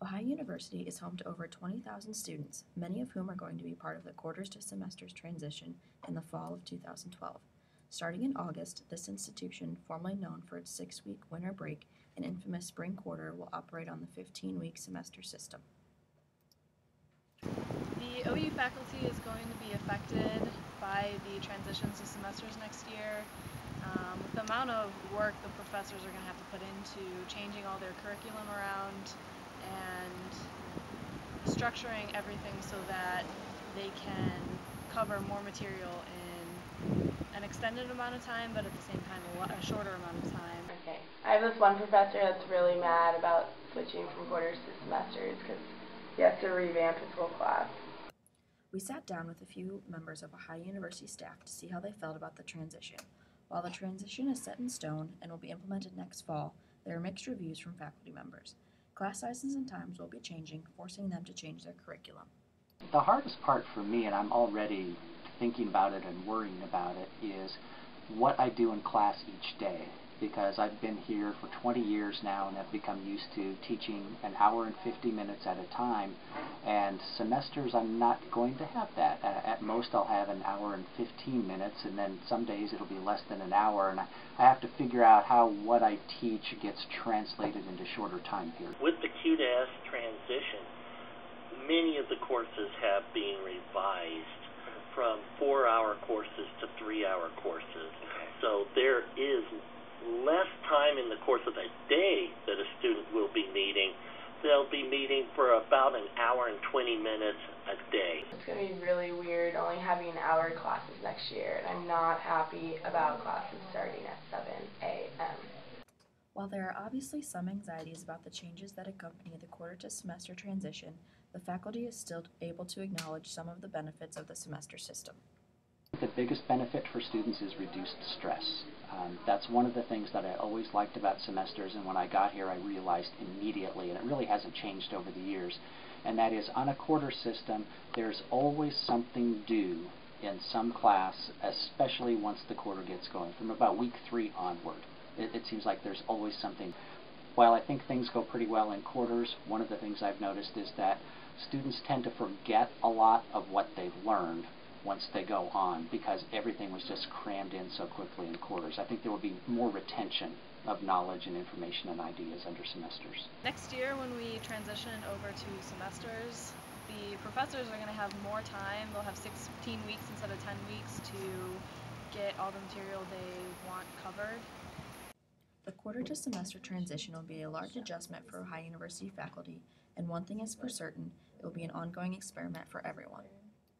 Ohio University is home to over 20,000 students, many of whom are going to be part of the quarters to semesters transition in the fall of 2012. Starting in August, this institution, formerly known for its 6-week winter break and infamous spring quarter, will operate on the 15-week semester system. The OU faculty is going to be affected by the transitions to semesters next year. With the amount of work the professors are going to have to put into changing all their curriculum around and structuring everything so that they can cover more material in an extended amount of time, but at the same time a shorter amount of time. Okay. I have this one professor that's really mad about switching from quarters to semesters because he has to revamp his whole class. We sat down with a few members of Ohio University staff to see how they felt about the transition. While the transition is set in stone and will be implemented next fall, there are mixed reviews from faculty members. Class sizes and times will be changing, forcing them to change their curriculum. The hardest part for me, and I'm already thinking about it and worrying about it, is what I do in class each day. Because I've been here for 20 years now and have become used to teaching an hour and 50 minutes at a time, and semesters I'm not going to have that. At most I'll have an hour and 15 minutes, and then some days it'll be less than an hour, and I have to figure out how what I teach gets translated into shorter time periods. With the Q-to-S transition, many of the courses have been revised from 4-hour courses to 3-hour courses. Okay. So there is less time in the course of a day that a student will be meeting. They'll be meeting for about an hour and 20 minutes a day. It's going to be really weird only having hour classes next year, and I'm not happy about classes starting at 7 a.m. While there are obviously some anxieties about the changes that accompany the quarter to semester transition, the faculty is still able to acknowledge some of the benefits of the semester system. The biggest benefit for students is reduced stress. That's one of the things that I always liked about semesters, and when I got here I realized immediately, and it really hasn't changed over the years, and that is on a quarter system there's always something due in some class, especially once the quarter gets going, from about week 3 onward. It seems like there's always something. While I think things go pretty well in quarters, one of the things I've noticed is that students tend to forget a lot of what they've learned once they go on, because everything was just crammed in so quickly in quarters. I think there will be more retention of knowledge and information and ideas under semesters. Next year when we transition over to semesters, the professors are going to have more time. They'll have 16 weeks instead of 10 weeks to get all the material they want covered. The quarter to semester transition will be a large adjustment for Ohio University faculty, and one thing is for certain, it will be an ongoing experiment for everyone.